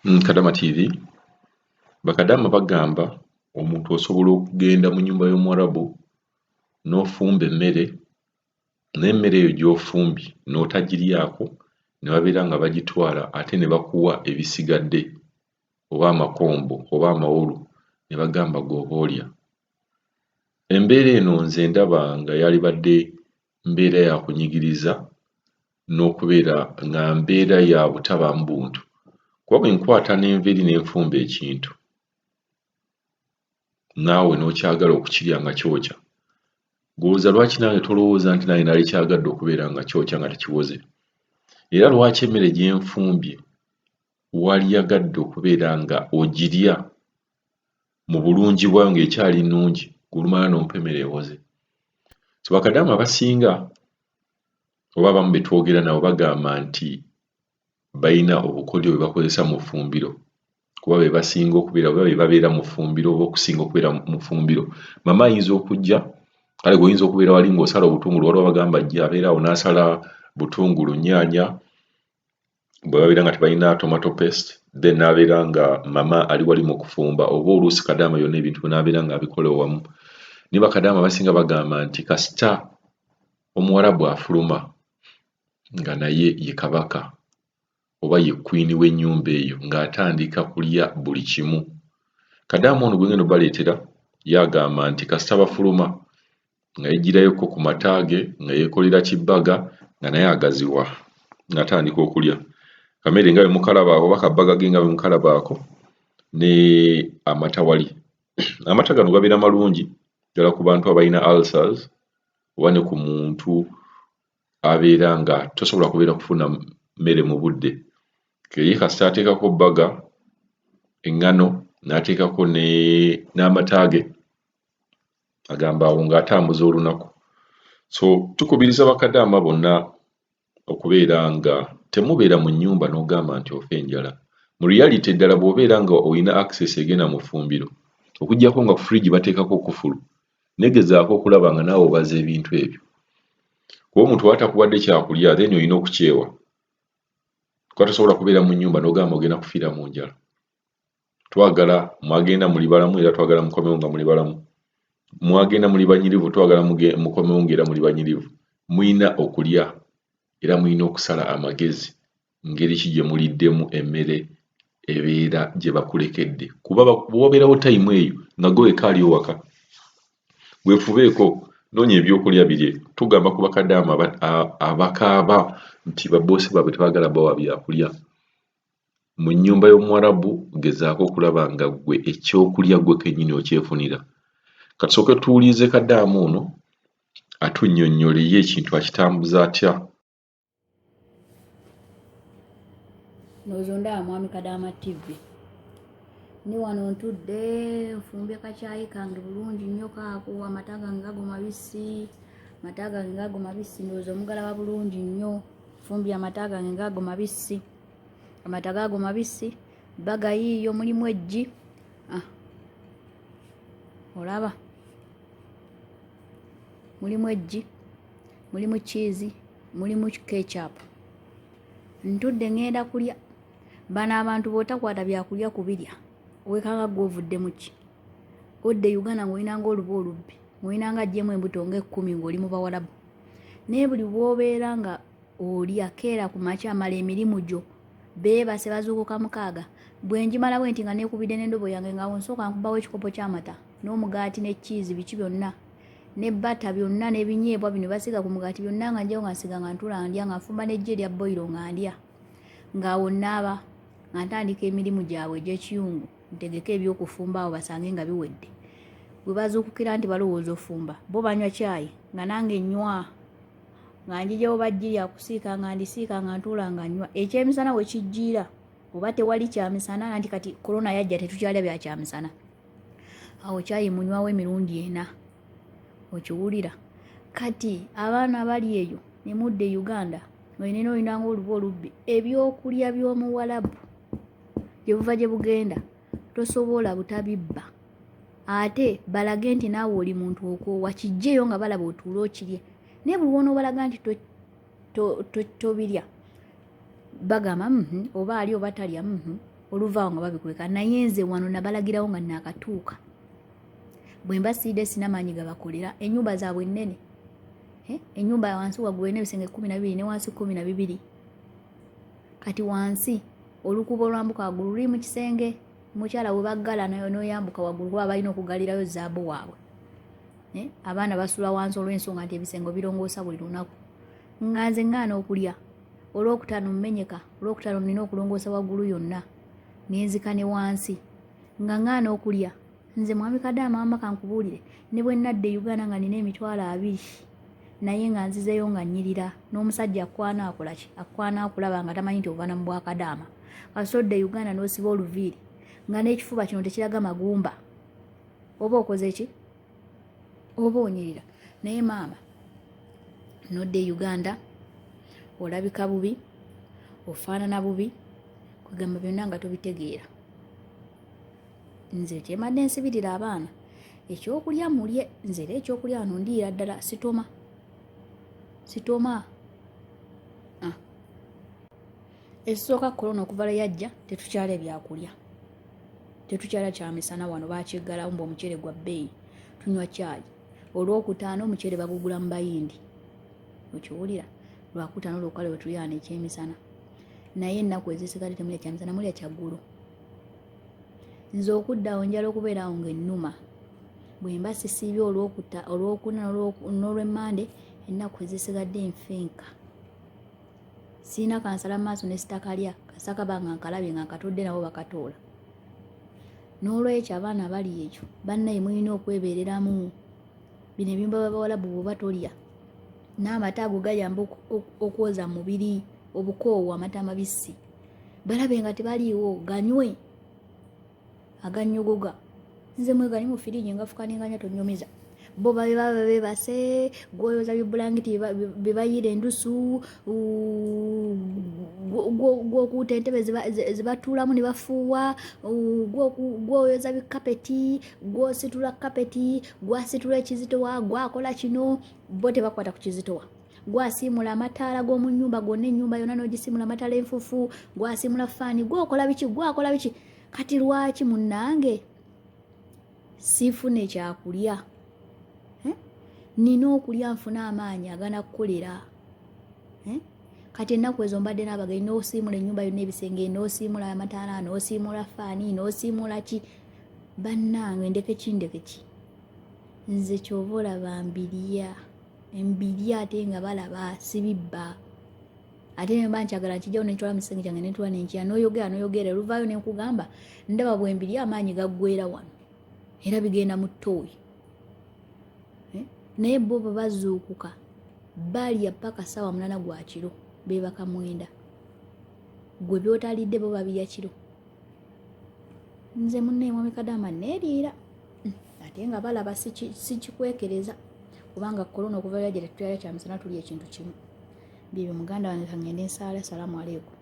Kadama TV bakadama bagamba omuntu osobola okugenda mu nyumba y'Omwarabu n'ofumba emmere n'emmere eyo gy'ofumbye n'otagiryako ne babeera nga bagitwala ate ne bakuwa ebisigadde oba amakombo oba amawolu ne bagamba gw'oba olya. Embeera eno nze ndaba nga yalibadde mbeera ya kunyigiriza n'okubeera nga mbeera ya butabaamu buntu. Kuba bwe nkwata n'enva eri n'enfumba ekintu naawe n'okyagala okukirya nga kyokya, gwoza lwaki nange tolowooza nti nange nali kyagadde okubeera nga kyokya nga tekiwoze? Era lwaki emmere gye nfumbye waliyagadde okubeera nga ogirya mu bulungi bwayo ng'ekyali nnungi, gulumala n'ompa emmere ewoze? So bakadamu abasinga oba abamu be twogera nabo bagamba nti balina obukodyo bwe bakozesa mu ffumbiro, kuba be basinga okubeera oba be babeera mu ffumbiro oba okusinga okubeera mu ffumbiro. Mama ayinza okujja, kale gweoyinza okubeera wali ng'osala obutungulu, waliwo bagamba ajja abeera awo n'asala butungulu, nnyaanya, bwe babeera nga tebalina tomato paste, then n'abeera nga mama ali wali mu kufumba, oba oluusi kadaama yonna ebintu bye n'abeera ng'abikola wamu. Naye bakadaama abasinga bagamba nti kasita Omuwarabu afuluma nga naye ye kabaka oba ye queen w'ennyumba eyo ng'atandika kulya buli kimu. Kadaama ono gwe ngenda obaleetera yagamba nti kasita bafuluma nga yegirayokko ku mata ge nga yeekolera kibbaga nga naye agaziwa ng'atandika okulya. Kamere nga bwe mukalabaako oba kabbaga ge nga bwe mukalabaako ne amata wali. Amata gano gabeera malungi ddala ku bantu abalina ulcers oba ne ku muntu abeera nga tosobola kubeera kufuna mmere mu budde. Ye kasita ateekako bbaga, eŋŋano n'ateekako n'amata ge, agamba awo ng'atambuza olunaku. So tukubiriza bakadaama bonna okubeera nga temubeera mu nnyumba n'ogamba nti ofa enjala. Mu reality ddala bw'obeera nga olina access egenda mu ffumbiro, okuggyako nga ku fridge bateekako kufulu, negezaako okulaba nga naawe obaza ebintu ebyo. Kuba omuntu bw'atakuwadde kyakulya then olina okukyewa. Kuba tosobola kubeera mu nnyumba n'ogamba ogenda kufiira mu njala. Twagala mwagenda muli balamu era twagala mukomewo nga muli balamu. Mwagenda muli banyirivu twagala mukomewo ng'era muli banyirivu. Muyina okulya era muyina okusala amagezi ngeri ki gye muliddemu emmere ebeera gye bakulekedde. Kuba bw'obeerawo time eyo nga ggwe wekka ali ewaka, weefubeeko noonya ebyokulya birye. Tugamba ku bakadaama abakaaba nti baboosi baabwe tebaagala bawa byakulya. Mu nnyumba y'Omwarabu gezaako okulaba nga ggwe ekyokulya ggwe kennyini okyefunira. Katusooke tuwulize kadaama ono atunnyonnyole ye ekintu akitambuza atya. Nozonda mwami Kadaama TV. Ni wano ntudde nfumbye kacaayi kange bulungi nnyo kaako, amata gange gago mabisi, amata gange gago mabisi, ndowooza omugalaba bulungi nnyo. Nfumbye amata gange gago mabisi, amata gago mabisi, bbaga yiiyo mulimu eggi. Olaba? Mulimu eggi, mulimu cheese, mulimu ketchup. Ntudde ngenda kulya. Bano abantu bw'otakwata byakulya kubirya, weekanga gw'ovudde mu ki? Odde Uganda ng'olinanga oluba olubbi, ng'olinanga aggyemu embuto nga 10 ng'oli mu Bawarabu. Naye buli bw'obeera nga olya keera ku makya mala emirimu gyo, beebase bazuukuka 6. Bwe njimala bwe nti nga neekubidde n'endobo yange nga nsooka nkubawo ekikopo ky'amata n'omugaati ne cheese biki byonna ne bata byonna n'ebinyeebwa bino basiga ku mugaati byonna nga njyawo nga nsiga nga ntula ndya nga nfumba n'eggi erya boyiro nga ndya. Ng'awo nnaaba nga ntandika emirimu gyabwe egy'ekiyungu, ntegeka ebyokufumba awo basange nga biwedde. Bwe bazuukukira nti balowooza ofumba, bo banywa caayi nga nange nnywa, nga njijjawo bajjirya kusiika nga ndisiika nga ntuula nga nnywa. Ekyemisana we kijjiira oba tewali kyamisana, anti kati korona yajja tetukyalya bya kyamisana. Awo caayi munywawo emirundi 4. Okiwulira? Kati abaana bali eyo ne mudde Uganda ng'olina olinanga oluba olubbi, ebyokulya by'Omuwarabu gye buva gye bugenda tosobola butabibba. Ate balage nti naawe oli muntu okoowa, kijjeeyo nga balaba otuule okirye. Naye buli w'onoobalaga nti tobirya bagamba oba ali oba talya oluvaawo nga babikuleka naye nze wano nabalagirawo nga naakatuuka bwe mbasiidde sinamaanyi gabakolera ennyumba zaabwe nnene ennyumba wansi waggulu erina ebisenge 12 ne wansi 12 kati wansi olukubo olwambuka waggulu luli mu kisenge mukyala we baggala n'oyambuka waggulu kuba balina okugalirayo zaabu waabwe abaana basula wansi olw'ensonga nti ebisenge birongoosa buli lunaku nga nze ŋŋaana okulya olwokutaano mmenyeka olwokutaano nina okulongoosa waggulu yonna nenzika ne wansi nga ŋŋaana okulya nze mwami Kadaama wamba kankubuulire ne bwe nnadde Uganda nga nina emitwalo 2 naye nga nzizeyo nga nnyirira n'omusajja akwana akola ki akwana akulaba nga tamanyi nti ovana mu Bwakadaama kasodde Uganda n'osiba oluviiri nga n'ekifuba kino tekiraga magumba oba okoze ki oba onyirira naye maama nodde Uganda olabika bubi ofaanana bubi kugamba byonna nga tobitegeera nze kyemadde nsibirira abaana ekyokulya mulye nze era ekyokulya wano ndiira ddala sitoma ekisooka korona okuva lwe yajja tetukyala ebyakulya tetukyala kyamisana wano bakiggalawo mbu omuceere gwa bbeeyi tunywa caayi olwokutaano omuceere bagugula mu bayindi okiwulira lwakutaano lwokale we tulyana ekyemisana naye ennaku ezisigadde temulya kyamisana mulya kyaggulu nze okuddawo njala okubeerawo ng'ennuma bwe mba sisiibye olwokuna n'olwemmande ennaku ezisigadde nfenka siina kansala maaso ne sitakalya kasaka banga nkalabye nga nkatodde nabo bakatoola n'olwekyo abaana bali ekyo bannaye mulina okwebeereramu bino ebyumba babawalabu bwoba tolya n'amata ago gayamba okwoza mubiri obukoowu amata amabisi balabe nga tebaliiwo ganywe agannyogoga nze mwegali mu firiji nga fukaninganya tonyumiza bo baba bebase gwoyoza byobulangiti bebayira endusu gwokuuta entebe zibatuulamu ne bafuuwa gwoyoza bikapeti gwositula kapeti gwasitula ekizitowa gwakola kino bo tebakwata ku kizitowa gwasiimula amataala g'omu nnyumba gonna ennyumba yonna n'ogisiimula amataala enfufu gwasiimula faani gwakola biki kati lwaki munnange siifuna ekyakulya nina okulya nfuna amaanyi agana kukolera kati ennaku ezo mbadde n'abagenyi n'osiimula ennyumba yonna ebisenge n'osiimula amataala n'osiimula faani n'osiimula ki bannange ndeke ki nze kyova olaba mbirya ate nga balaba sibibba ate ne mba nkyagala nkijjawo nenkitwala mu kisenge kyange nentula nenkya n'oyogera oluvaayo nenkugamba ndaba bwe mbirya amaanyi gaggwera wano era bigenda mu ttooyi naye bo bwe bazuukuka balya paka ssaawa 8 gwa kiro beebaka 9 gwe byotalidde bo babirya kiro nze munne mwami Kadaama neeriira ate nga balaba sikikwekereza kubanga korona okuva yajja tetulya kyamisana tulya ekintu kimu byebyo muganda wange kangende nsaala salaamu aleikum